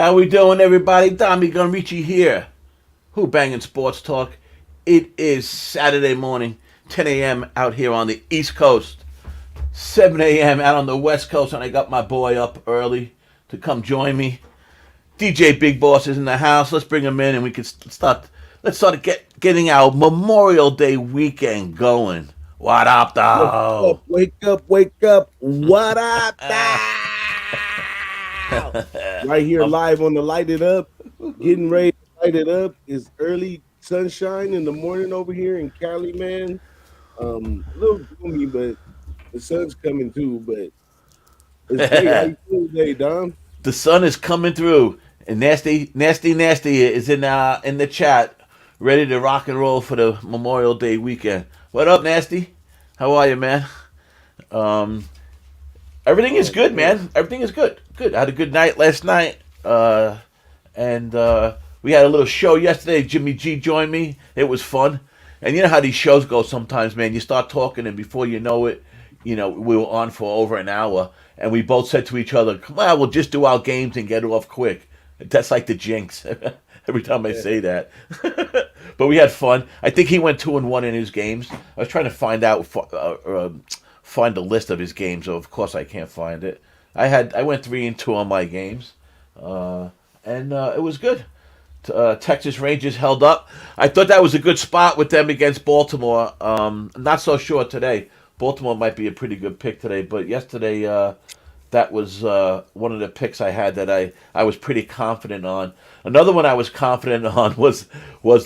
How we doing, everybody? DommyGun Richie here. Who banging sports talk? It is Saturday morning, 10 a.m. out here on the East Coast, 7 a.m. out on the West Coast, and I got my boy up early to come join me. DJ Big Boss is in the house. Let's bring him in, and we can start. Let's start getting our Memorial Day weekend going. What up, Wake though? up, wake up, wake up. What up, now? Right here live on the Light It Up. Getting ready to light it up. It's early sunshine in the morning over here in Cali, man. A little gloomy, but the sun's coming too. But it's great. How you doing today, Dom? The sun is coming through, and nasty is in the chat, ready to rock and roll for the Memorial Day weekend. What up, nasty? How are you, man? Um, Everything is Oh good, man. man. Everything is good. Good. I had a good night last night, and we had a little show yesterday. Jimmy G joined me. It was fun, and you know how these shows go sometimes, man. You start talking, and before you know it, we were on for over an hour, and we both said to each other, "Come on, we'll just do our games and get it off quick." That's like the jinx. Every time I Yeah. say that, but we had fun. I think he went 2-1 in his games. I was trying to find a list of his games. So of course I can't find it. I went 3-2 on my games, uh, and it was good. Texas Rangers held up. I thought that was a good spot with them against Baltimore. Not so sure today. Baltimore might be a pretty good pick today, but yesterday that was one of the picks I had that I was pretty confident on. Another one I was confident on was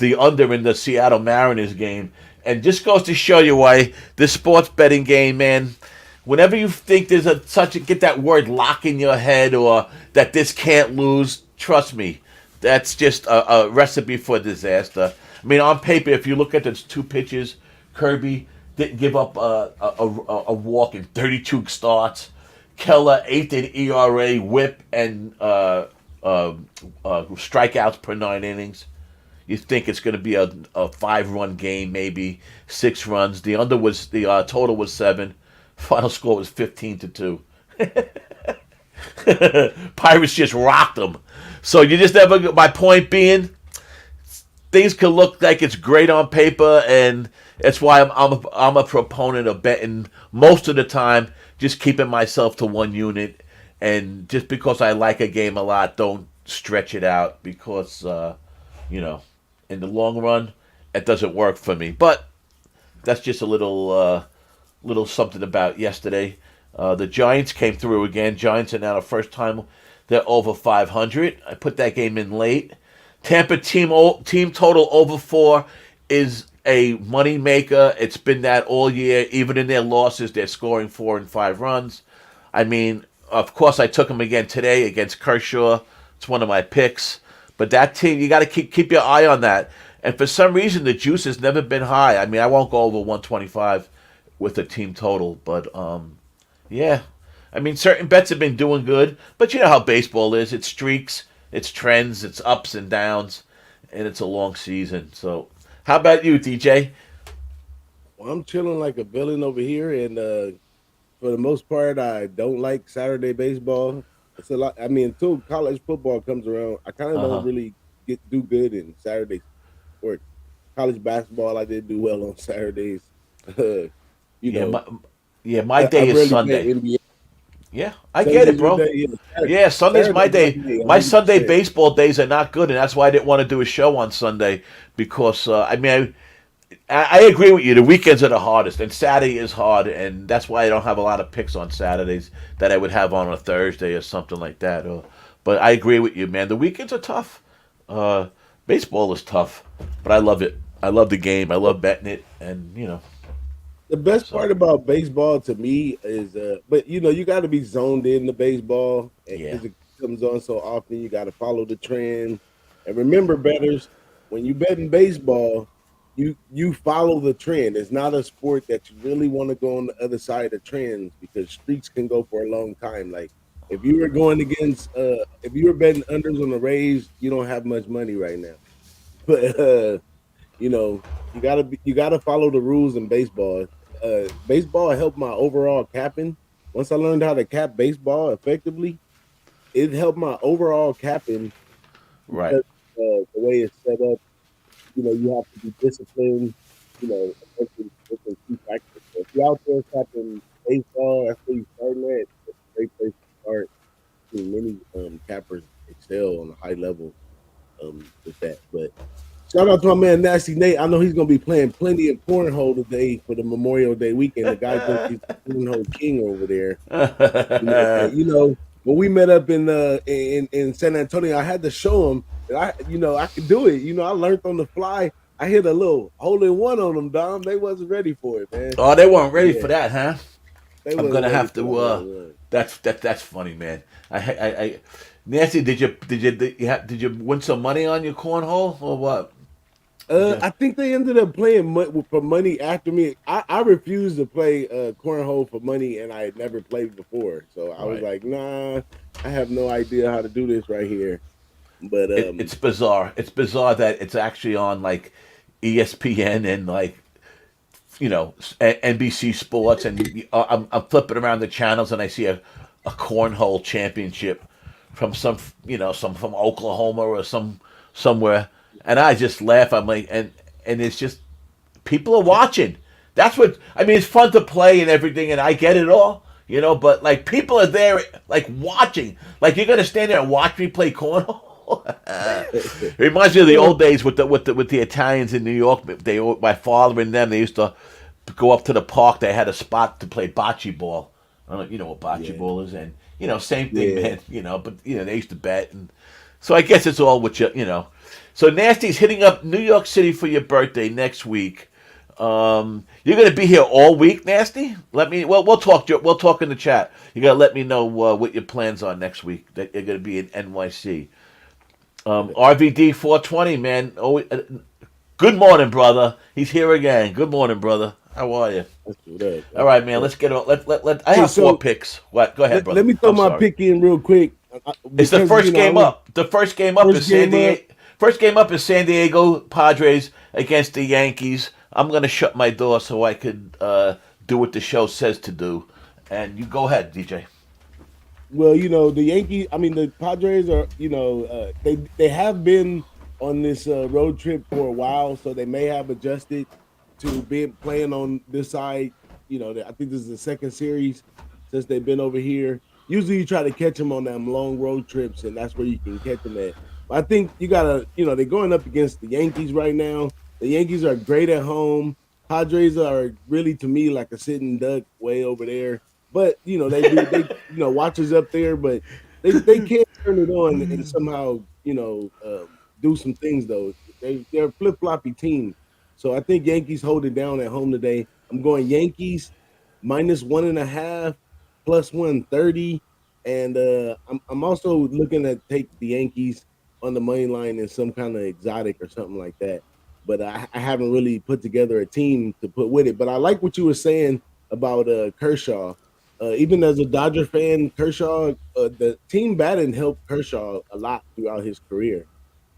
the under in the Seattle Mariners game, and just goes to show you why this sports betting game, man. Whenever you think there's get that word lock in your head or that this can't lose, trust me, that's just a recipe for disaster. I mean, on paper, if you look at those two pitches, Kirby didn't give up a walk in 32 starts. Keller, eighth in ERA, whip, and strikeouts per 9 innings. You think it's going to be a 5-run game, maybe 6 runs. The total was 7. Final score was 15-2. Pirates just rocked them. So you just never. My point being, things can look like it's great on paper, and that's why I'm a proponent of betting most of the time, just keeping myself to one unit, and just because I like a game a lot, don't stretch it out because you know, in the long run, it doesn't work for me. But that's just a little something about yesterday. The Giants came through again. Giants are now the first time they're over 500. I put that game in late. Tampa team total over 4 is a money maker. It's been that all year. Even in their losses, they're scoring 4 and 5 runs. I mean, of course, I took them again today against Kershaw. It's one of my picks. But that team, you got to keep your eye on that. And for some reason, the juice has never been high. I mean, I won't go over 125 with a team total, but yeah. I mean, certain bets have been doing good, but you know how baseball is. It's streaks, it's trends, it's ups and downs, and it's a long season. So, how about you, DJ? Well, I'm chilling like a villain over here, and for the most part, I don't like Saturday baseball. It's a lot. I mean, until college football comes around, I kind of Uh don't huh. really get do good in Saturday sports. College basketball, I did do well on Saturdays. you Yeah, know, my I day is rarely bet Sunday. NBA. Yeah, I get it, Sunday's your bro. day. Yeah, Yeah, Sunday's my Saturday's my day. day, My Sunday 100%. baseball days are not good, and that's why I didn't want to do a show on Sunday because I mean, I agree with you. The weekends are the hardest, and Saturday is hard, and that's why I don't have a lot of picks on Saturdays that I would have on a Thursday or something like that. But I agree with you, man. The weekends are tough. Uh, Baseball is tough, but I love it. I love the game. I love betting it, and The best so part about baseball to me is, but you got to be zoned in the baseball yeah, because it comes on so often. You got to follow the trend, and remember, betters, when you bet in baseball, you follow the trend. It's not a sport that you really want to go on the other side of trends because streaks can go for a long time. Like if you were betting unders on the Rays, you don't have much money right now, but you know, you gotta follow the rules in baseball. Baseball helped my overall capping. Once I learned how to cap baseball effectively, it helped my overall capping Right. because the way it's set up. You have to be disciplined. Against key factors. So if you're out there capping baseball, that's where you starting at. It's a great place to start. Many cappers excel on a high level with that. But shout out to my man Nasty Nate. I know he's gonna be playing plenty of cornhole today for the Memorial Day weekend. The guy thinks he's the cornhole king over there. But when we met up in San Antonio, I had to show him that I could do it. I learned on the fly. I hit a little hole in one on them, Dom. They wasn't ready for it, man. Oh, they weren't ready Yeah, for that, huh? they I'm wasn't gonna ready have for the to. hole in one. That's funny, man. Nancy, did you win some money on your cornhole or what? Yeah. I think they ended up playing for money after me. I refused to play cornhole for money, and I had never played before. So I was Right. like, nah, I have no idea how to do this right here. But It's bizarre. It's bizarre that it's actually on like ESPN and like NBC Sports, and I'm flipping around the channels and I see a cornhole championship from some from Oklahoma or somewhere, and I just laugh. I'm like, and it's just people are watching. That's what I mean. It's fun to play and everything, and I get it all, But like people are there, like watching. Like you're gonna stand there and watch me play cornhole. It reminds me of the old days with the Italians in New York. My father and them, they used to go up to the park. They had a spot to play bocce ball. I don't know, you know what bocce yeah, ball is, and same thing, yeah. man. But they used to bet, and so I guess it's all what So Nasty's hitting up New York City for your birthday next week. You're gonna be here all week, Nasty. We'll talk. We'll talk in the chat. You gotta let me know what your plans are next week. That you're gonna be in NYC. RVD 420, man. Oh, good morning, brother. He's here again. Good morning, brother. How are you? That's what up. All right, man. Let's get on. Let. I Hey, have four so picks. What? Go ahead, let brother. me throw I'm my sorry. pick in real quick It's the because first I game was up. The first game up is first San game up. Diego. First game up is San Diego Padres against the Yankees. I'm gonna shut my door so I could do what the show says to do. And you go ahead, DJ. Well, the Yankees. I mean, the Padres are. They have been on this road trip for a while, so they may have adjusted to being playing on this side. I think this is the second series since they've been over here. Usually, you try to catch them on them long road trips, and that's where you can catch them at. But I think you gotta. They're going up against the Yankees right now. The Yankees are great at home. Padres are really, to me, like a sitting duck way over there. But they watches up there, but they can't turn it on and somehow do some things though. They're a flip floppy team, so I think Yankees hold it down at home today. I'm going Yankees -1.5 +130, and I'm also looking at take the Yankees on the money line in some kind of exotic or something like that. But I haven't really put together a team to put with it. But I like what you were saying about Kershaw. Even as a Dodger fan, Kershaw, the team batting helped Kershaw a lot throughout his career.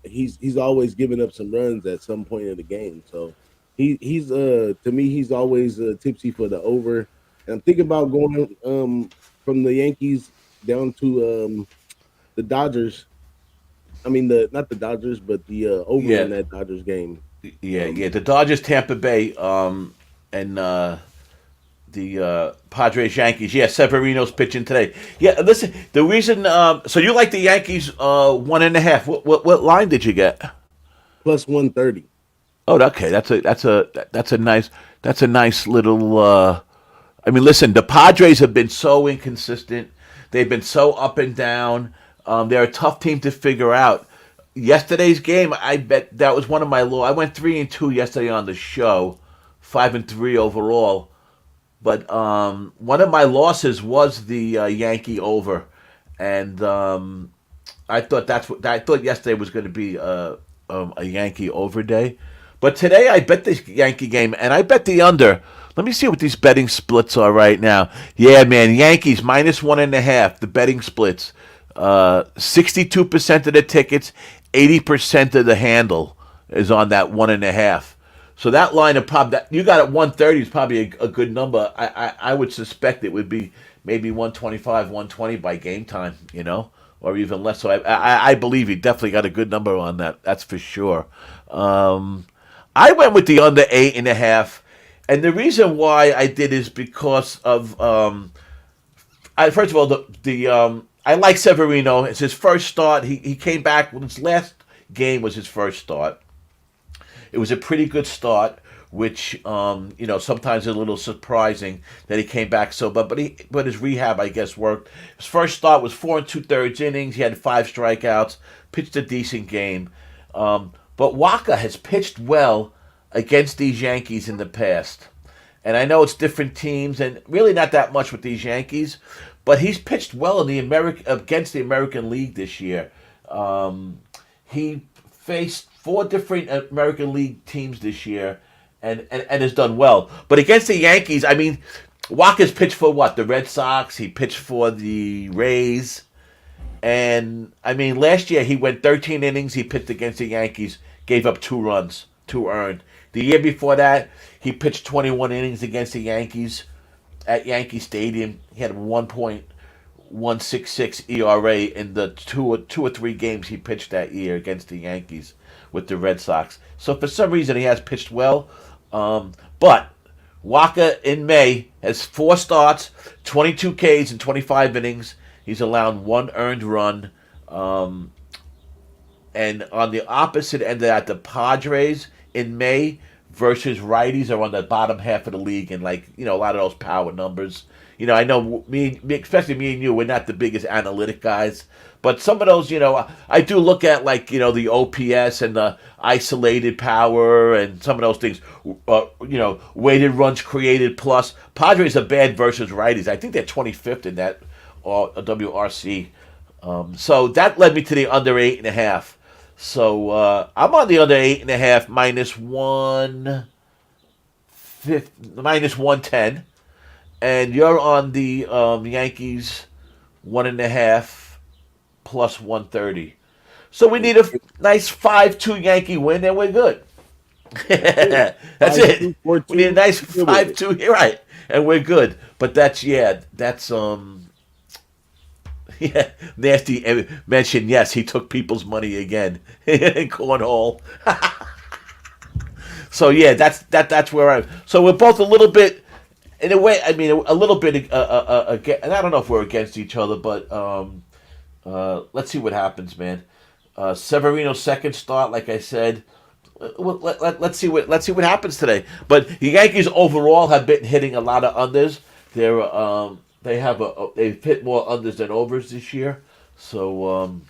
He's always given up some runs at some point in the game. So he's to me he's always tipsy for the over. And I'm thinking about going from the Yankees down to the Dodgers. I mean the not the Dodgers, but the over Yeah, in that Dodgers game. yeah. Um, The Dodgers, Tampa Bay, and the Padres Yankees. Yeah, Severino's pitching today. Yeah, listen. The reason. So you like the Yankees 1.5? What line did you get? +130. Oh, okay. That's a nice little. I mean, listen. The Padres have been so inconsistent. They've been so up and down. They're a tough team to figure out. Yesterday's game, I bet that was one of my low. I went 3-2 yesterday on the show, 5-3 overall. But one of my losses was the Yankee over, and I thought yesterday was going to be a Yankee over day, but today I bet the Yankee game and I bet the under. Let me see what these betting splits are right now. Yeah, man, Yankees -1.5. The betting splits, 62% of the tickets, 80% of the handle is on that 1.5. So that line of probably that you got at 130 is probably a good number. I would suspect it would be maybe 125, 120 by game time, or even less. So I believe he definitely got a good number on that. That's for sure. I went with the under 8.5, and the reason why I did is because of first of all I like Severino. It's his first start. He came back when his last game was his first start. It was a pretty good start, which sometimes is a little surprising that he came back so. But his rehab, I guess, worked. His first start was 4 2/3 innings. He had 5 strikeouts, pitched a decent game. But Waka has pitched well against these Yankees in the past. And I know it's different teams, and really not that much with these Yankees, but he's pitched well in against the American League this year. He faced 4 different American League teams this year, and has done well. But against the Yankees, I mean, Waka's pitched for what? The Red Sox. He pitched for the Rays. And, I mean, last year he went 13 innings. He pitched against the Yankees, gave up 2 runs, 2 earned. The year before that, he pitched 21 innings against the Yankees at Yankee Stadium. He had a 1.166 ERA in the two or three games he pitched that year against the Yankees with the Red Sox. So for some reason, he has pitched well. But Waka in May has 4 starts, 22 Ks in 25 innings. He's allowed 1 earned run. And on the opposite end of that, the Padres in May versus righties are on the bottom half of the league, and a lot of those power numbers. I know especially me and you, we're not the biggest analytic guys, but some of those, I do look at the OPS and the isolated power and some of those things. Weighted runs created plus. Padres are bad versus righties. I think they're 25th in that WRC. So that led me to the under 8.5. So I'm on the under 8.5 minus 110, and you're on the Yankees 1.5 plus 130. So we need a nice 5-2 Yankee win, and we're good. That's it. We need a nice 5-2 here, right? And we're good. But that's. Yeah, Nasty mentioned, yes, he took people's money again in cornhole. So yeah, that's where I'm. So we're both a little bit, in a way. I mean, a little bit. And I don't know if we're against each other, but let's see what happens, man. Severino's second start, like I said. Let's see what happens today. But the Yankees overall have been hitting a lot of unders. They've hit more unders than overs this year, so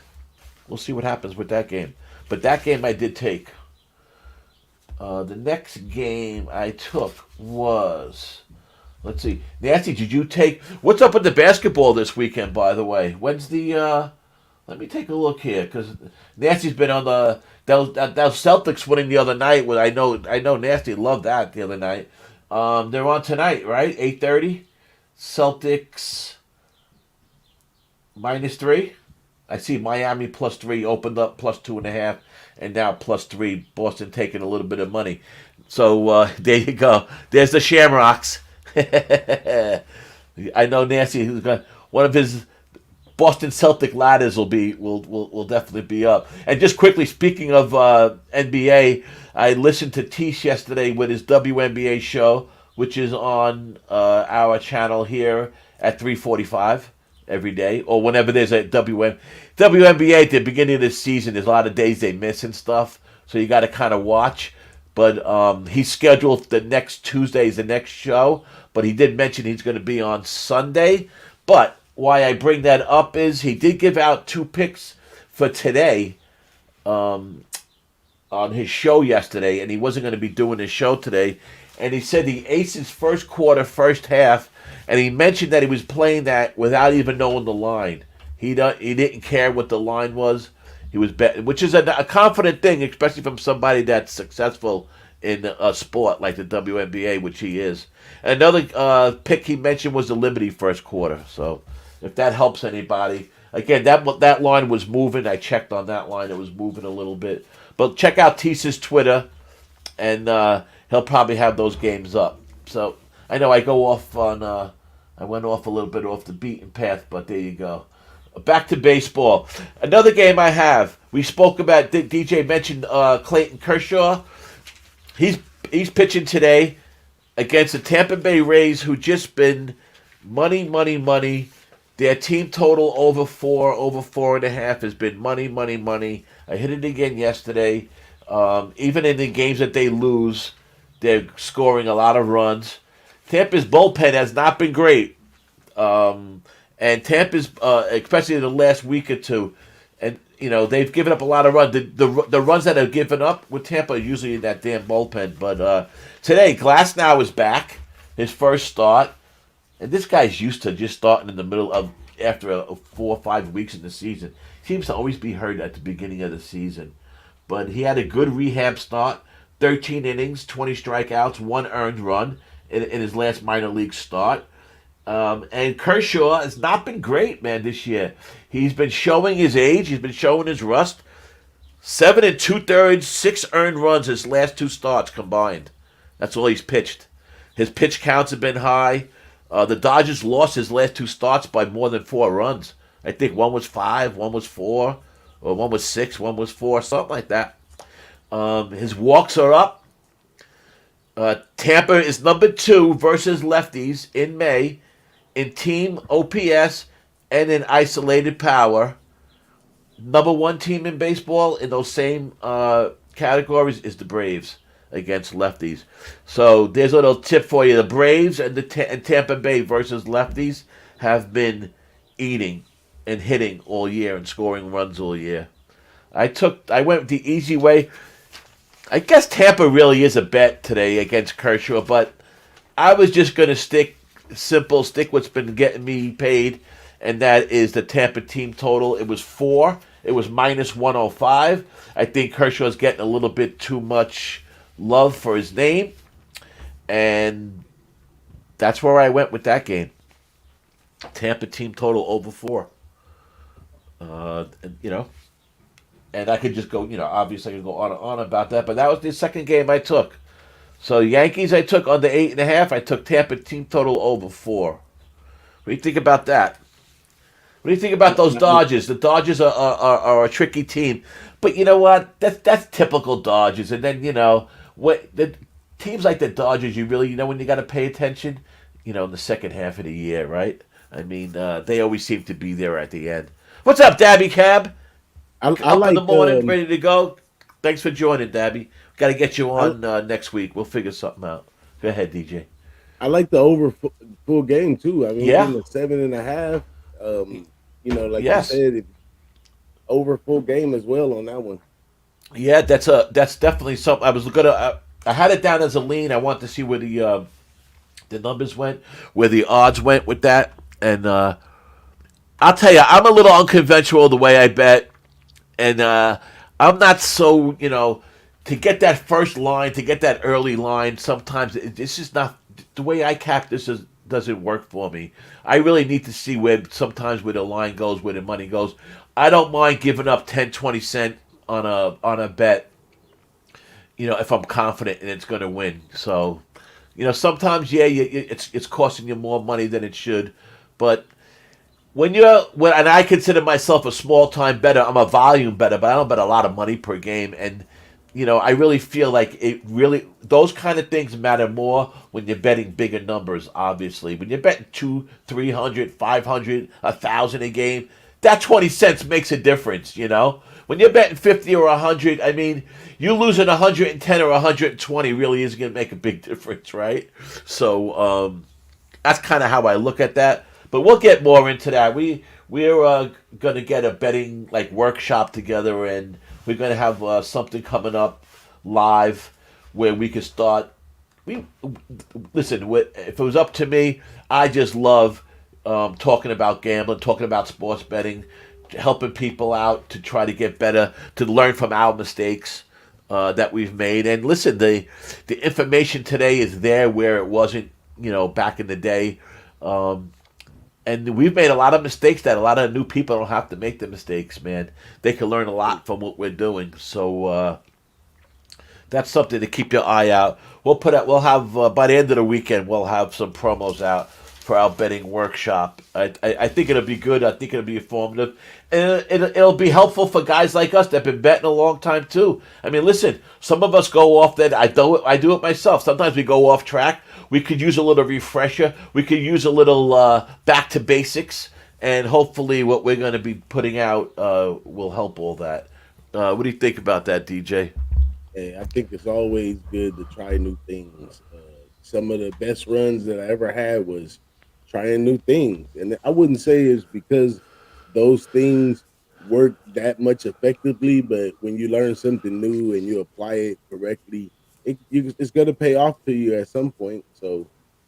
we'll see what happens with that game. But that game I did take. The next game I took was, let's see, Nancy, did you take? What's up with the basketball this weekend? By the way, when's the? Let me take a look here, because Nancy's been on the that Celtics winning the other night. I know Nancy loved that the other night. They're on tonight, right? 8:30. Celtics -3. I see Miami +3 opened up +2.5, and now +3. Boston taking a little bit of money. So there you go. There's the Shamrocks. I know Nancy, who's got one of his Boston Celtic ladders will definitely be up. And just quickly, speaking of NBA, I listened to Tish yesterday with his WNBA show, which is on our channel here at 3:45 every day, or whenever there's a WNBA at the beginning of the season. There's a lot of days they miss and stuff, so you got to kind of watch. But he's scheduled the next Tuesday is the next show, but he did mention he's going to be on Sunday. But why I bring that up is he did give out 2 picks for today on his show yesterday, and he wasn't going to be doing his show today. And he said the Aces first quarter, first half, and he mentioned that he was playing that without even knowing the line. He didn't care what the line was. He was which is a confident thing, especially from somebody that's successful in a sport like the WNBA, which he is. And another pick he mentioned was the Liberty first quarter. So if that helps anybody, again, that line was moving. I checked on that line; it was moving a little bit. But check out Tisa's Twitter, and he'll probably have those games up. So I know I go off on. I went off a little bit off the beaten path, but there you go. Back to baseball. Another game I have. We spoke about. DJ mentioned Clayton Kershaw. He's he's pitching today against the Tampa Bay Rays, who just been money, money, money. Their team total over 4.5 has been money, money, money. I hit it again yesterday. Even in the games that they lose, they're scoring a lot of runs. Tampa's bullpen has not been great. And Tampa's, especially in the last week or two, and they've given up a lot of runs. The runs that are given up with Tampa are usually in that damn bullpen. But today, Glasnow is back, his first start, and this guy's used to just starting in the middle of after 4 or 5 weeks in the season. He seems to always be hurt at the beginning of the season, but he had a good rehab start. 13 innings, 20 strikeouts, 1 earned run in his last minor league start. And Kershaw has not been great, man, this year. He's been showing his age. He's been showing his rust. 7 2/3, 6 earned runs his last 2 starts combined. That's all he's pitched. His pitch counts have been high. The Dodgers lost his last 2 starts by more than 4 runs. I think one was 5, one was 4, or one was 6, one was 4, something like that. His walks are up. Tampa is number 2 versus lefties in May in team OPS and in isolated power. Number 1 team in baseball in those same categories is the Braves against lefties. So there's a little tip for you. The Braves and and Tampa Bay versus lefties have been eating and hitting all year and scoring runs all year. I went the easy way. I guess Tampa really is a bet today against Kershaw, but I was just going to stick what's been getting me paid, and that is the Tampa team total. It was 4. It was minus 105. I think Kershaw's getting a little bit too much love for his name, and that's where I went with that game. Tampa team total over 4. And I could just go, obviously I could go on and on about that, but that was the second game I took. So Yankees I took on the 8.5. I took Tampa team total over 4. What do you think about that? What do you think about those Dodgers? The Dodgers are a tricky team, but you know what? That's typical Dodgers. And then what the teams like the Dodgers, you really when you got to pay attention, in the second half of the year, right? I mean, they always seem to be there at the end. What's up, Dabby Cab? I Up like in the morning, ready to go. Thanks for joining, Dabby. Got to get you on next week. We'll figure something out. Go ahead, DJ. I like the over full game too. I mean, Yeah. getting a 7.5. Like Yes. you said, over full game as well on that one. Yeah, that's definitely something. I had it down as a lean. I want to see where the numbers went, where the odds went with that, and I'll tell you, I'm a little unconventional the way I bet, and I'm not so to get that first line, to get that early line. Sometimes it's just not the way I cap this doesn't work for me. I really need to see where the line goes, where the money goes. I don't mind giving up 10, 20 cents on a bet, if I'm confident and it's going to win. So, sometimes, it's costing you more money than it should. But and I consider myself a small-time bettor, I'm a volume bettor, but I don't bet a lot of money per game. And, I really feel like those kind of things matter more when you're betting bigger numbers, obviously. When you're betting 200, 300, 500, 1,000 a game, that 20 cents makes a difference, When you're betting 50 or 100, I mean, you losing 110 or 120 really isn't going to make a big difference, right? So that's kind of how I look at that. But we'll get more into that. We're going to get a betting workshop together, and we're going to have something coming up live where we can start. Listen, if it was up to me, I just love talking about gambling, talking about sports betting, helping people out to try to get better, to learn from our mistakes that we've made. And listen, the information today is there where it wasn't, back in the day. And we've made a lot of mistakes that a lot of new people don't have to make the mistakes, man. They can learn a lot from what we're doing. So that's something to keep your eye out. We'll have by the end of the weekend, we'll have some promos out for our betting workshop. I think it'll be good. I think it'll be informative, and it'll be helpful for guys like us that've been betting a long time too. I mean, listen, some of us go off that. I do it myself. Sometimes we go off track. We could use a little refresher. We could use a little back to basics, and hopefully, what we're going to be putting out will help all that. What do you think about that, DJ? Hey, I think it's always good to try new things. Some of the best runs that I ever had was trying new things, and I wouldn't say it's because those things work that much effectively, but when you learn something new and you apply it correctly, it's going to pay off to you at some point. So,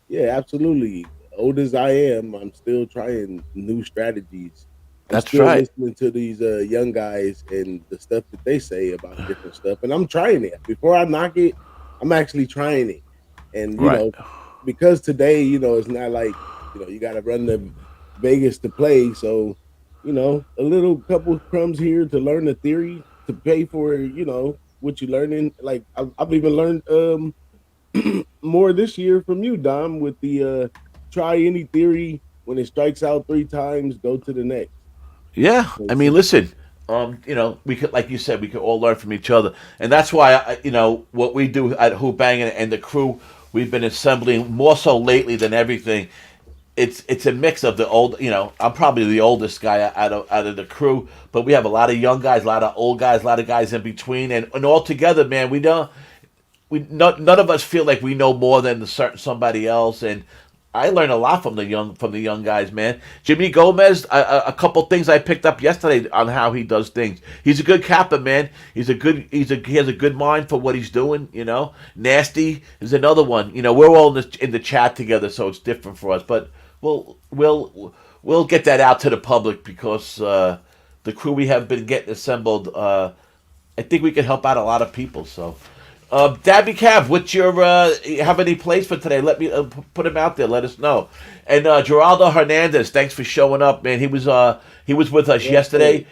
yeah, absolutely. Old as I am, I'm still trying new strategies. I'm That's still right. listening to these young guys and the stuff that they say about different stuff, and I'm trying it. Before I knock it, I'm actually trying it. And Right. because today, it's not like you got to run to Vegas to play. So, a little couple crumbs here to learn the theory to pay for what you're learning. Like I've even learned more this year from you, Dom, with the try any theory. When it strikes out 3 times, go to the next. Yeah, I mean, listen, we could, like you said, we could all learn from each other, and that's why what we do at Who Bang and the crew, we've been assembling more so lately than everything. It's a mix of the old, I'm probably the oldest guy out of the crew, but we have a lot of young guys, a lot of old guys, a lot of guys in between, and all together, man, none of us feel like we know more than somebody else, and I learned a lot from the young guys, man. Jimmy Gomez, a couple things I picked up yesterday on how he does things. He's a good capper, man. He has a good mind for what he's doing. Nasty is another one. We're all in the chat together, so it's different for us. But we'll get that out to the public because the crew we have been getting assembled. I think we can help out a lot of people. So. Dabby Cav, what's your you have any plays for today? Let me put him out there. Let us know. And Geraldo Hernandez, thanks for showing up, man. He was with us yesterday.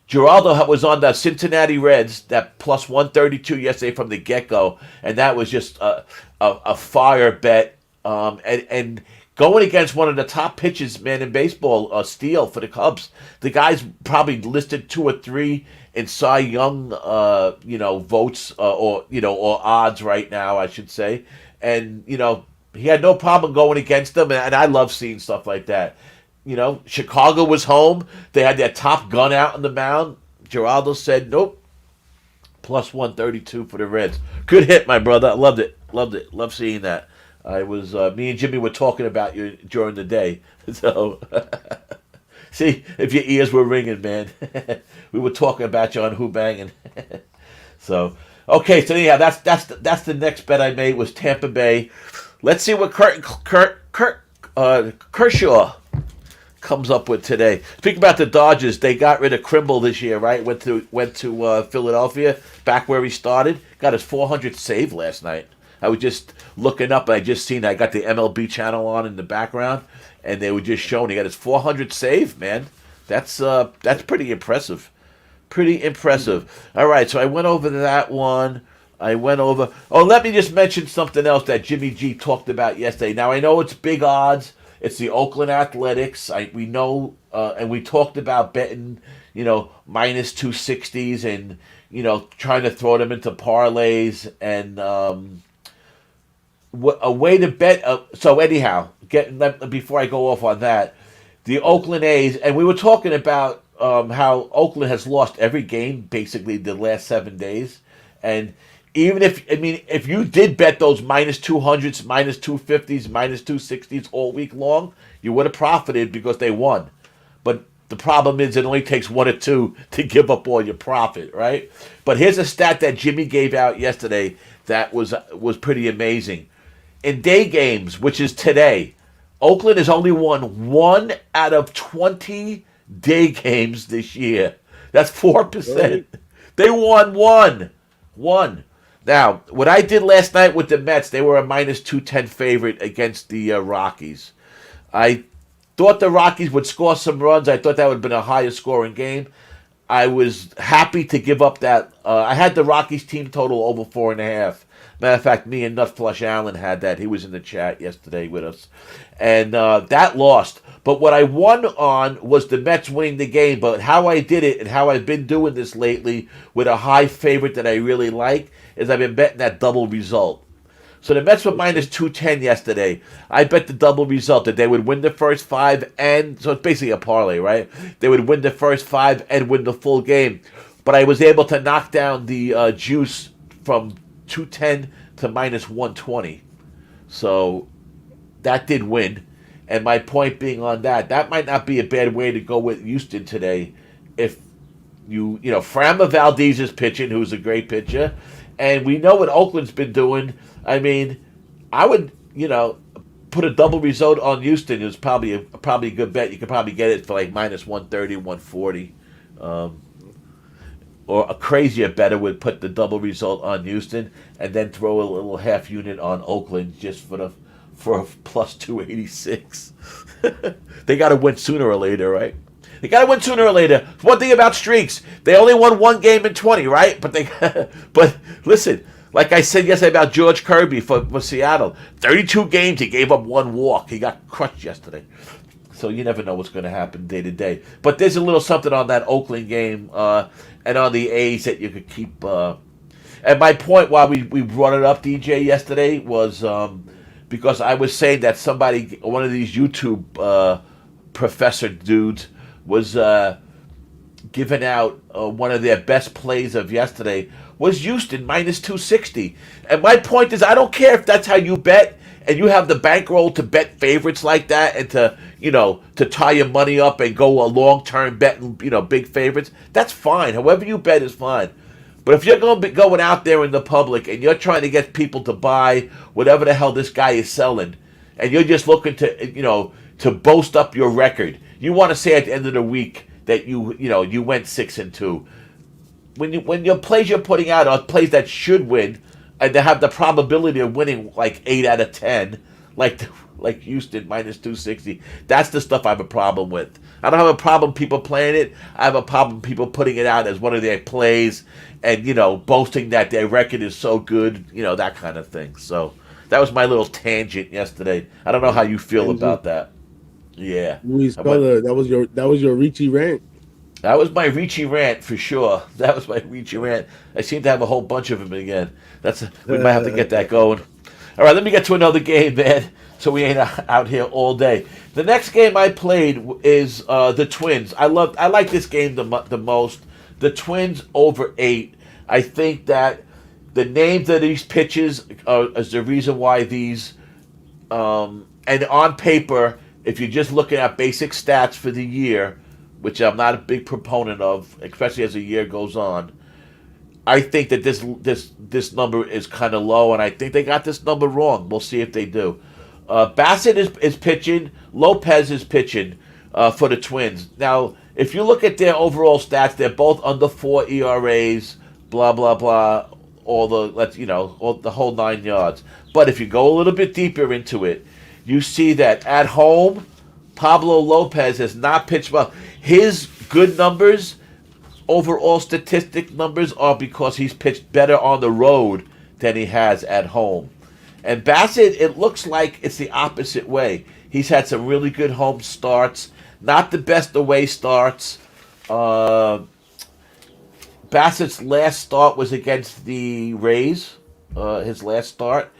Geraldo was on the Cincinnati Reds, that plus 132 yesterday from the get go, and that was just a fire bet. And going against one of the top pitchers, man, in baseball, Steele for the Cubs. The guy's probably listed 2 or 3 in Cy Young, votes or odds right now, I should say. And he had no problem going against them, and I love seeing stuff like that. Chicago was home. They had their top gun out on the mound. Geraldo said, "Nope, plus 132 for the Reds." Good hit, my brother. I loved it. Loved it. Love seeing that. I was me and Jimmy were talking about you during the day, so. See if your ears were ringing, man. We were talking about you on Who Banging. So okay, so yeah, that's the next bet I made was Tampa Bay. Let's see what Kershaw comes up with today. Speaking about the Dodgers, they got rid of Krimble this year, right? Went to Philadelphia, back where he started. Got his 400th save last night. I was just looking up, and I just seen I got the MLB channel on in the background, and they were just showing he got his 400th save, man. That's pretty impressive. Pretty impressive. All right, so I went over that one. Oh, let me just mention something else that Jimmy G talked about yesterday. Now, I know it's big odds. It's the Oakland Athletics. We know, and we talked about betting, minus 260s and, trying to throw them into parlays and a way to bet. So anyhow, before I go off on that, the Oakland A's, and we were talking about how Oakland has lost every game basically the last 7 days, and even if you did bet those minus 200s, minus 250s, minus 260s all week long, you would have profited because they won. But the problem is it only takes 1 or 2 to give up all your profit, right? But here's a stat that Jimmy gave out yesterday that was pretty amazing. In day games, which is today, Oakland has only won 1 out of 20 day games this year. That's 4%. Right. They won 1. 1. Now, what I did last night with the Mets, they were a minus 210 favorite against the Rockies. I thought the Rockies would score some runs. I thought that would have been a higher scoring game. I was happy to give up that. I had the Rockies team total over 4.5. Matter of fact, me and Nutflush Allen had that. He was in the chat yesterday with us, and that lost. But what I won on was the Mets winning the game. But how I did it and how I've been doing this lately with a high favorite that I really like is I've been betting that double result. So the Mets were minus 210 yesterday. I bet the double result that they would win the first 5 and so it's basically a parlay, right? They would win the first 5 and win the full game. But I was able to knock down the juice from 210 to minus 120. So that did win. And my point being on that might not be a bad way to go with Houston today if Framber Valdez is pitching, who's a great pitcher. And we know what Oakland's been doing. I mean, I would, put a double result on Houston. It's probably a good bet. You could probably get it for like minus 130, 140. Or a crazier better would put the double result on Houston and then throw a little half unit on Oakland just for a plus 286. They got to win sooner or later, right? They got to win sooner or later. One thing about streaks, they only won one game in 20, right? But listen, like I said yesterday about George Kirby for Seattle, 32 games, he gave up one walk. He got crushed yesterday. So you never know what's going to happen day to day. But there's a little something on that Oakland game and on the A's that you could keep. And my point why we brought it up, DJ, yesterday was because I was saying that one of these YouTube professor dudes, was giving out one of their best plays of yesterday was Houston minus 260. And my point is, I don't care if that's how you bet and you have the bankroll to bet favorites like that and to tie your money up and go a long-term betting, big favorites. That's fine. However you bet is fine. But if you're going to be going out there in the public and you're trying to get people to buy whatever the hell this guy is selling, and you're just looking to boast up your record, you want to say at the end of the week that you went 6-2. When your plays you're putting out are plays that should win, and they have the probability of winning like 8 out of 10, like Houston minus 260. That's the stuff I have a problem with. I don't have a problem people playing it. I have a problem people putting it out as one of their plays, and boasting that their record is so good, that kind of thing. So that was my little tangent yesterday. I don't know how you feel about that. Yeah, Luis Bella, that was your Ricci rant. That was my Ricci rant for sure. That was my Ricci rant. I seem to have a whole bunch of them again. We might have to get that going. All right, let me get to another game, man. So we ain't out here all day. The next game I played is the Twins. I like this game the most. The Twins over 8. I think that the names of these pitches is the reason why these and on paper. If you're just looking at basic stats for the year, which I'm not a big proponent of, especially as the year goes on, I think that this number is kind of low, and I think they got this number wrong. We'll see if they do. Bassett is pitching. Lopez is pitching for the Twins. Now, if you look at their overall stats, they're both under 4 ERAs, blah, blah, blah, all the whole 9 yards. But if you go a little bit deeper into it, you see that at home, Pablo Lopez has not pitched well. His good numbers, overall statistic numbers, are because he's pitched better on the road than he has at home. And Bassett, it looks like it's the opposite way. He's had some really good home starts, not the best away starts. Bassett's last start was against the Rays, his last start,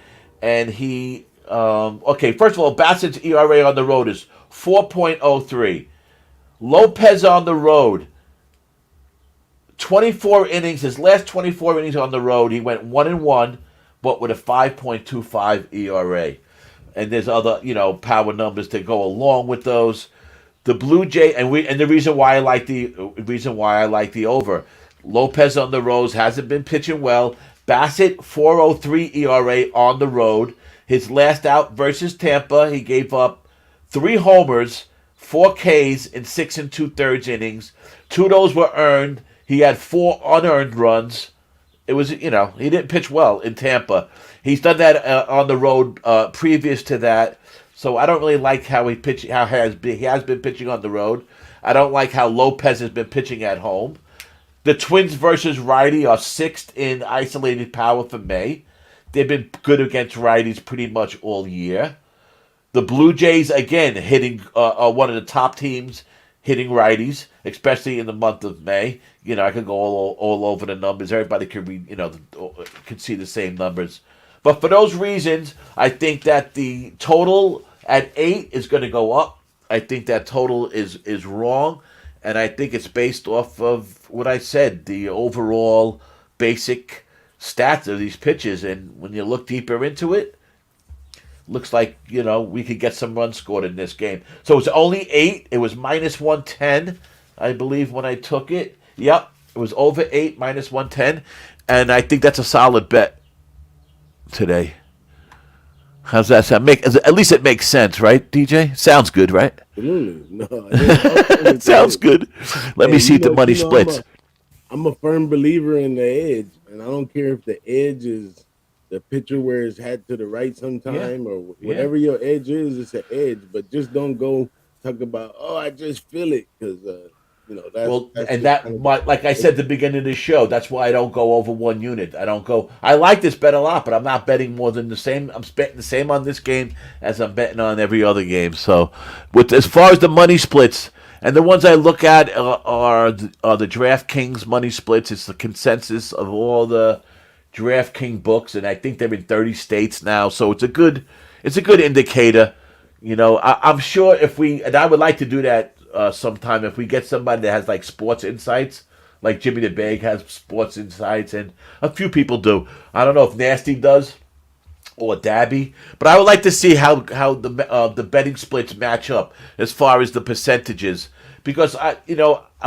and he... first of all, Bassett's ERA on the road is 4.03. Lopez on the road, 24 innings. His last 24 innings on the road, he went 1-1, but with a 5.25 ERA. And there's other, power numbers that go along with those. The Blue Jay, and the reason why I like the over. Lopez on the road hasn't been pitching well. Bassett 4.03 ERA on the road. His last out versus Tampa, he gave up 3 homers, 4 Ks in 6 2/3 innings. 2 of those were earned. He had 4 unearned runs. It was, he didn't pitch well in Tampa. He's done that on the road previous to that. So I don't really like how he has been pitching on the road. I don't like how Lopez has been pitching at home. The Twins versus righty are sixth in isolated power for May. They've been good against righties pretty much all year. The Blue Jays, again, hitting are one of the top teams hitting righties, especially in the month of May. I could go all over the numbers. Everybody could read, could see the same numbers. But for those reasons, I think that the total at 8 is going to go up. I think that total is wrong, and I think it's based off of what I said, the overall basic stats of these pitches. And when you look deeper into it, looks like, we could get some runs scored in this game. So it's only 8. It was minus 110, I believe, when I took it. Yep, it was over 8, minus 110. And I think that's a solid bet today. How's that sound? At least it makes sense, right, DJ? Sounds good, right? Absolutely. No, it sounds good. Let me see the money splits. I'm a firm believer in the edge, and I don't care if the edge is the pitcher where his hat to the right sometime or whatever your edge is, it's an edge. But just don't go talk about, I just feel it, because like I said at the beginning of the show, that's why I don't go over one unit. I like this bet a lot, but I'm not betting more than the same. I'm betting the same on this game as I'm betting on every other game. So, as far as the money splits, and the ones I look at are the DraftKings money splits. It's the consensus of all the DraftKings books, and I think they're in 30 states now. So it's a good indicator. I'm sure and I would like to do that sometime if we get somebody that has like sports insights, like Jimmy the Bag has sports insights, and a few people do. I don't know if Nasty does or Dabby, but I would like to see how the betting splits match up as far as the percentages, because a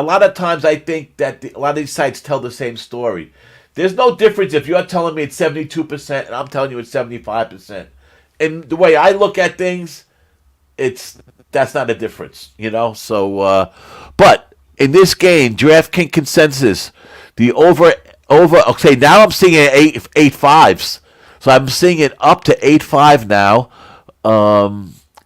lot of times I think that a lot of these sites tell the same story. There's no difference if you're telling me it's 72% and I'm telling you it's 75%. And the way I look at things, that's not a difference, So, but in this game, DraftKings consensus, the over. Okay, now I'm seeing it 8.5s, so I'm seeing it up to 8.5 now.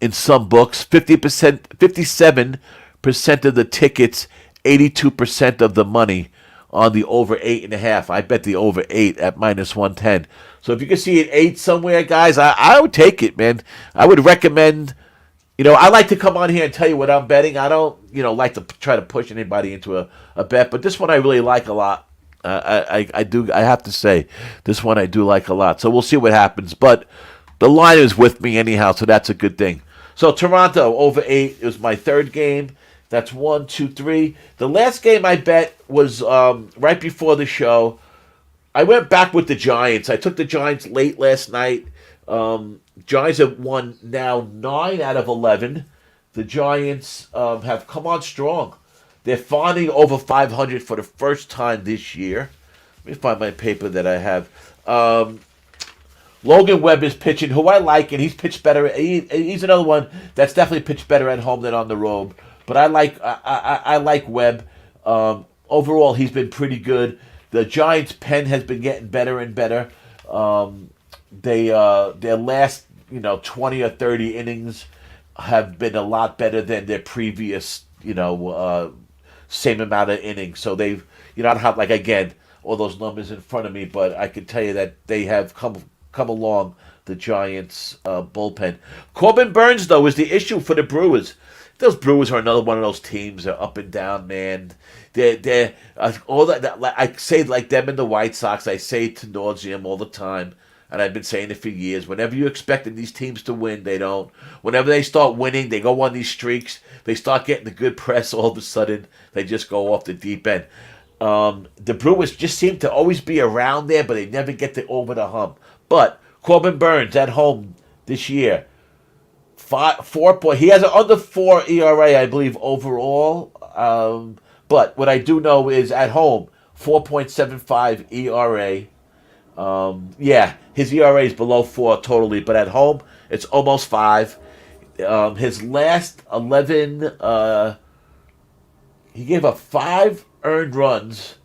In some books, 50%, 57% of the tickets, 82% of the money on the over 8.5. I bet the over 8 at minus 110. So if you can see it 8 somewhere, guys, I would take it, man. I would recommend. I like to come on here and tell you what I'm betting. I don't, like to try to push anybody into a bet, but this one I really like a lot. I do. I have to say, this one I do like a lot. So we'll see what happens. But the line is with me anyhow, so that's a good thing. So Toronto over 8 is my third game. That's 1, 2, 3. The last game I bet was right before the show. I went back with the Giants. I took the Giants late last night. Giants have won now 9 out of 11. The Giants have come on strong. They're finally over 500 for the first time this year. Let me find my paper that I have. Logan Webb is pitching, who I like, and he's pitched better. He's another one that's definitely pitched better at home than on the road. But I like Webb. Overall, he's been pretty good. The Giants' pen has been getting better and better. Their last 20 or 30 innings have been a lot better than their previous same amount of innings. So they've I don't have again all those numbers in front of me, but I can tell you that they have come along, the Giants bullpen. Corbin Burns though is the issue for the Brewers. Those Brewers are another one of those teams. They're up and down, man. They're all that. I say like them and the White Sox. I say it to nauseam all the time, and I've been saying it for years. Whenever you expected these teams to win, they don't. Whenever they start winning, they go on these streaks. They start getting the good press. All of a sudden, they just go off the deep end. The Brewers just seem to always be around there, but they never get over the hump. But Corbin Burns at home this year. 4 he has an under 4 ERA, I believe, overall. But what I do know is at home, 4.75 ERA. His ERA is below 4 totally, but at home, it's almost 5. His last 11, he gave up 5 earned runs.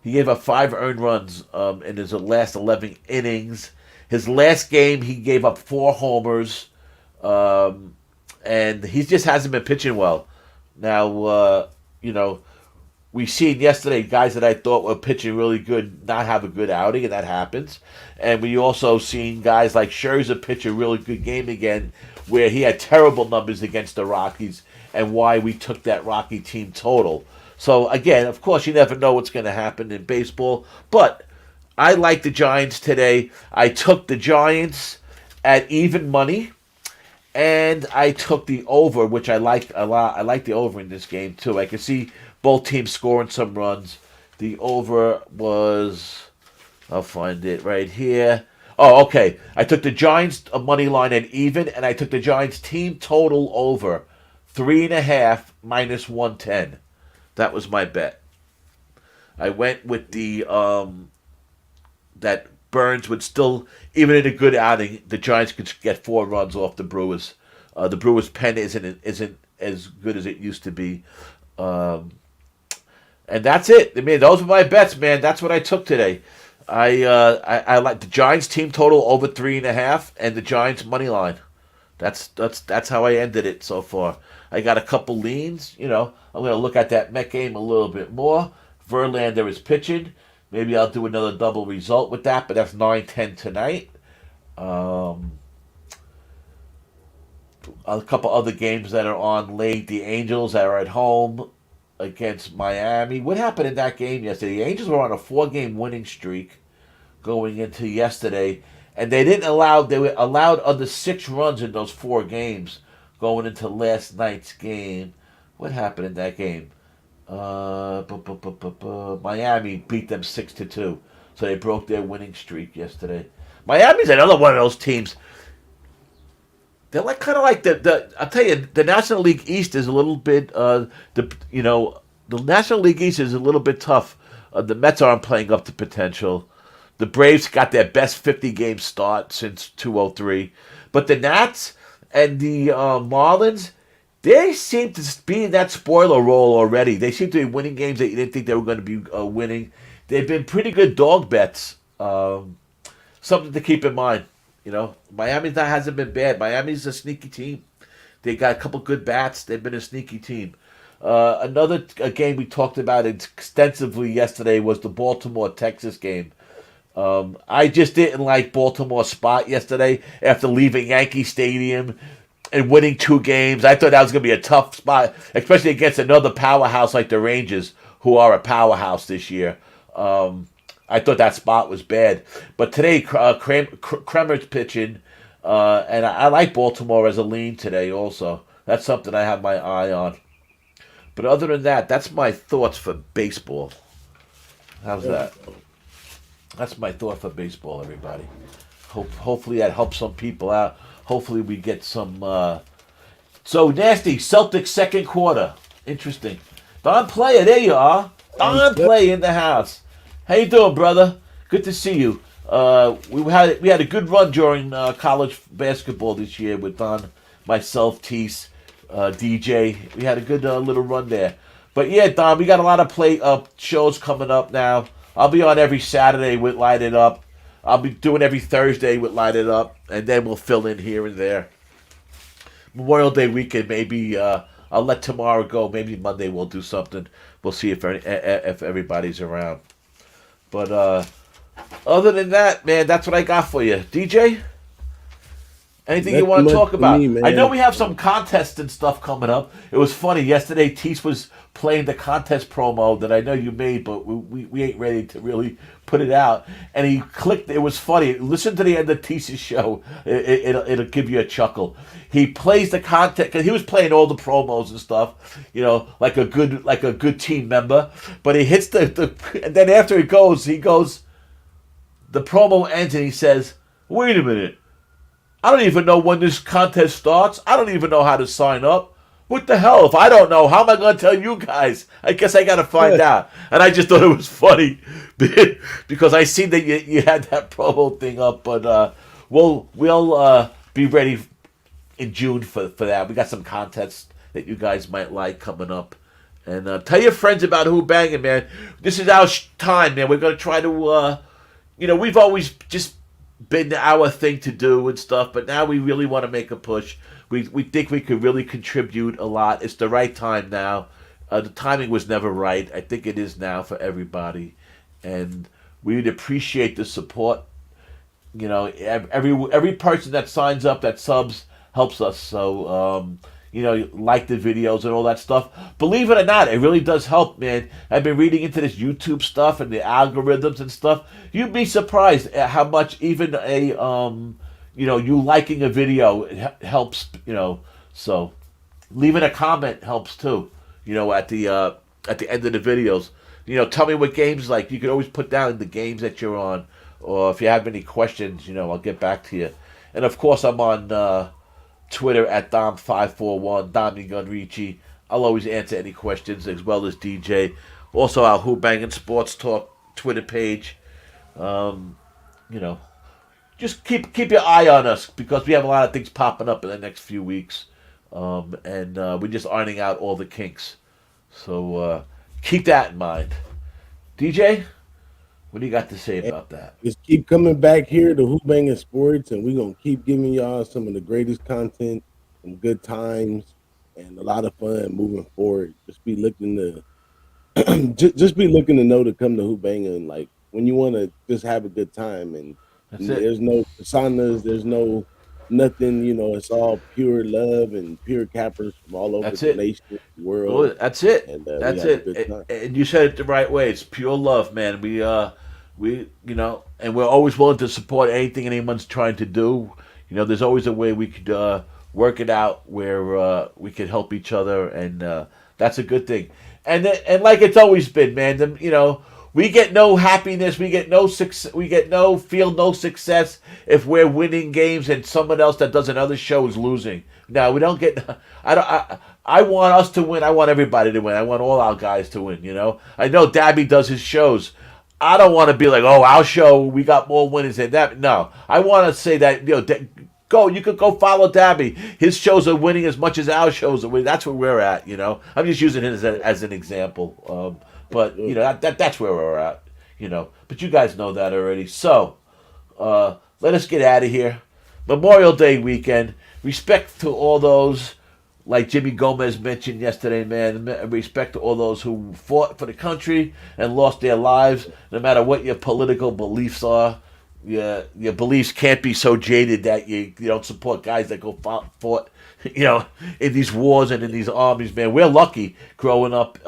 In his last 11 innings. His last game, he gave up 4 homers. And he just hasn't been pitching well. Now, we seen yesterday guys that I thought were pitching really good not have a good outing, and that happens. And we also seen guys like Scherzer pitch a really good game again, where he had terrible numbers against the Rockies, and why we took that Rocky team total. So again, of course, you never know what's going to happen in baseball, but I like the Giants today. I took the Giants at even money, and I took the over, which I like a lot. I like the over in this game too. I can see both teams scoring some runs. The over was, I'll find it right here. Oh, okay. I took the Giants money line at even, and I took the Giants team total over 3.5 minus 110. That was my bet. I went with the that Burns would still, even in a good outing, the Giants could get 4 runs off the Brewers. The Brewers' pen isn't as good as it used to be. And that's it. I mean, those were my bets, man. That's what I took today. I like the Giants team total over 3.5 and the Giants money line. That's how I ended it so far. I got a couple leans. I'm going to look at that Met game a little bit more. Verlander is pitching. Maybe I'll do another double result with that, but that's 9-10 tonight. A couple other games that are on late. The Angels are at home against Miami. What happened in that game yesterday? The Angels were on a 4-game winning streak going into yesterday, and they were allowed under 6 runs in those 4 games going into last night's game. What happened in that game? Miami beat them 6-2, so they broke their winning streak yesterday. Miami's another one of those teams. They're kind of like the. I'll tell you, the National League East is a little bit. The National League East is a little bit tough. The Mets aren't playing up to potential. The Braves got their best 50-game start since 2003, but the Nats and the Marlins, they seem to be in that spoiler role already. They seem to be winning games that you didn't think they were going to be winning. They've been pretty good dog bets. Something to keep in mind. Miami hasn't been bad. Miami's a sneaky team. They got a couple good bats. They've been a sneaky team. Another game we talked about extensively yesterday was the Baltimore-Texas game. I just didn't like Baltimore's spot yesterday after leaving Yankee Stadium and winning 2 games. I thought that was going to be a tough spot, especially against another powerhouse like the Rangers, who are a powerhouse this year. I thought that spot was bad. But today, Kremer's pitching, and I like Baltimore as a lean today also. That's something I have my eye on. But other than that, that's my thoughts for baseball. How's that? That's my thought for baseball, everybody. Hopefully that helps some people out. Hopefully we get some... So, Nasty, Celtics second quarter. Interesting. Don Player, there you are. Don Player in the house. How you doing, brother? Good to see you. We had a good run during college basketball this year with Don, myself, Tease, DJ. We had a good little run there. But yeah, Don, we got a lot of shows coming up now. I'll be on every Saturday with Light It Up. I'll be doing every Thursday with Light It Up, and then we'll fill in here and there. Memorial Day weekend, maybe I'll let tomorrow go. Maybe Monday we'll do something. We'll see if everybody's around. But other than that, man, that's what I got for you. DJ? Anything you want to talk about? I know we have some contests and stuff coming up. It was funny. Yesterday, Teese was playing the contest promo that I know you made, but we ain't ready to really put it out. And he clicked. It was funny. Listen to the end of Teese's show. It'll give you a chuckle. He plays the contest because he was playing all the promos and stuff, like a good team member. But he hits and then after he goes, the promo ends and he says, "Wait a minute. I don't even know when this contest starts. I don't even know how to sign up. What the hell? If I don't know, how am I going to tell you guys? I guess I got to find out." And I just thought it was funny because I see that you had that promo thing up. But we'll be ready in June for that. We got some contests that you guys might like coming up. And tell your friends about Who Bangin', man. This is our time, man. We're going to try to, we've always just been our thing to do and stuff, but now we really want to make a push. We think we could really contribute a lot. It's the right time now, The timing was never right. I think it is now for everybody, and we would appreciate the support. You know, every person that signs up, that subs, helps us. So, like the videos and all that stuff. Believe it or not, it really does help, man. I've been reading into this YouTube stuff and the algorithms and stuff. You'd be surprised at how much even you liking a video helps. So leaving a comment helps too. At the end of the videos. Tell me what games like. You can always put down the games that you're on, or if you have any questions, I'll get back to you. And of course, I'm on Twitter at Dom541, DommyGun Ricci. I'll always answer any questions, as well as DJ. Also, our Who Bangin' Sports Talk Twitter page. Just keep your eye on us, because we have a lot of things popping up in the next few weeks, and we're just ironing out all the kinks. So keep that in mind. DJ, what do you got to say about that? Just keep coming back here to Who Bangin' Sports, and we're gonna keep giving y'all some of the greatest content, some good times, and a lot of fun moving forward. Just be looking to just be looking to know to come to Who Bangin', like when you want to just have a good time, and there's no personas, there's no nothing, it's all pure love and pure cappers from all over the nation, the world. Well, that's it. And, that's it. And you said it the right way. It's pure love, man. And we're always willing to support anything anyone's trying to do. There's always a way we could work it out where we could help each other, and that's a good thing. And like it's always been, man. We get no happiness, we get no success, feel no success if we're winning games and someone else that does another show is losing. No, we don't get. I want us to win. I want everybody to win. I want all our guys to win. I know Dabby does his shows. I don't want to be like, oh, our show, we got more winners than that. No, I want to say that, you could go follow Dabby. His shows are winning as much as our shows are winning. That's where we're at, I'm just using it as an example. But, that's where we're at, But you guys know that already. So, let us get out of here. Memorial Day weekend. Respect to all those, like Jimmy Gomez mentioned yesterday, man. Respect to all those who fought for the country and lost their lives, no matter what your political beliefs are. Your beliefs can't be so jaded that you don't support guys that fought in these wars and in these armies, man. We're lucky growing up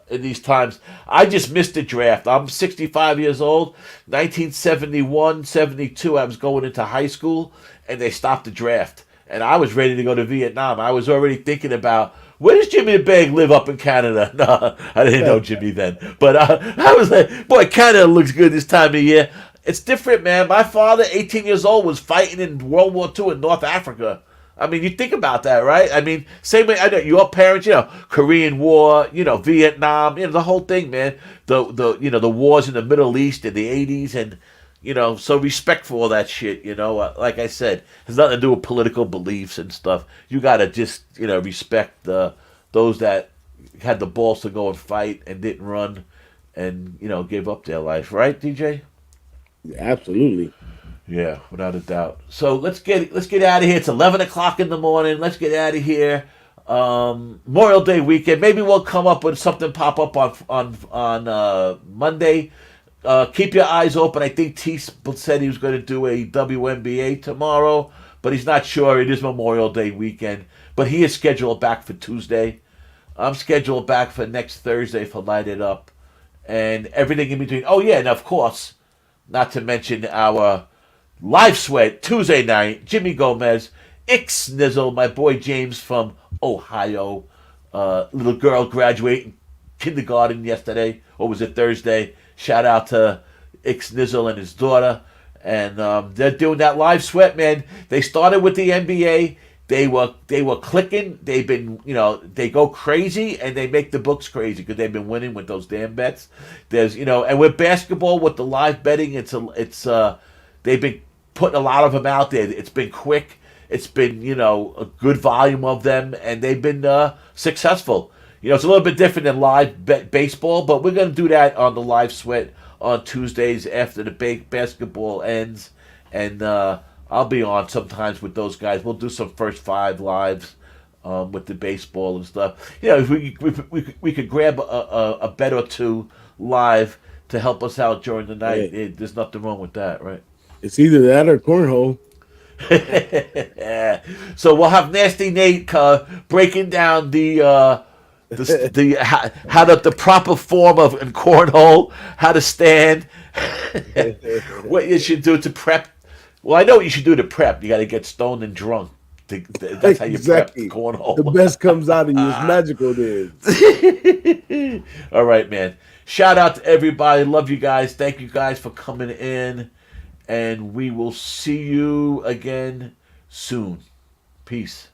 in these times. I just missed the draft. I'm 65 years old. 1971, 72, I was going into high school, and they stopped the draft. And I was ready to go to Vietnam. I was already thinking about, where does Jimmy the Bag live up in Canada? No, I didn't know Jimmy then. But I was like, boy, Canada looks good this time of year. It's different, man. My father, 18 years old, was fighting in World War II in North Africa. I mean, you think about that, right? I mean, same way, I know your parents, Korean War, Vietnam, the whole thing, man. The wars in the Middle East in the 80s, and, so respect for all that shit, Like I said, it has nothing to do with political beliefs and stuff. You got to just, respect those that had the balls to go and fight and didn't run and, gave up their life. Right, DJ? Absolutely. Yeah, without a doubt. So let's get out of here. It's 11 o'clock in the morning. Let's get out of here. Memorial Day weekend. Maybe we'll come up with something pop up on Monday. Keep your eyes open. I think T said he was going to do a WNBA tomorrow, but he's not sure. It is Memorial Day weekend, but he is scheduled back for Tuesday. I'm scheduled back for next Thursday for Light It Up, and everything in between. Oh yeah, and of course, not to mention our Live Sweat Tuesday night. Jimmy Gomez, Ixnizzle, my boy James from Ohio. Little girl graduating kindergarten yesterday, or was it Thursday? Shout out to Ixnizzle and his daughter. And they're doing that Live Sweat, man. They started with the NBA. They were clicking. They've been, they go crazy and they make the books crazy because they've been winning with those damn bets. There's, and with basketball, with the live betting, they've been putting a lot of them out there. It's been quick. It's been, a good volume of them, and they've been successful. It's a little bit different than live baseball, but we're going to do that on the Live Sweat on Tuesdays after the basketball ends, and I'll be on sometimes with those guys. We'll do some first five lives with the baseball and stuff. You know, if we could grab a bet or two live to help us out during the night. Hey, There's nothing wrong with that, right? it's either that or cornhole. Yeah. So we'll have Nasty Nate breaking down how the proper form of in cornhole, how to stand, what you should do to prep. Well, I know what you should do to prep. You got to get stoned and drunk. That's how you Exactly. prep cornhole. The best comes out of you. It's magical then. All right, man. Shout out to everybody. Love you guys. Thank you guys for coming in. And we will see you again soon. Peace.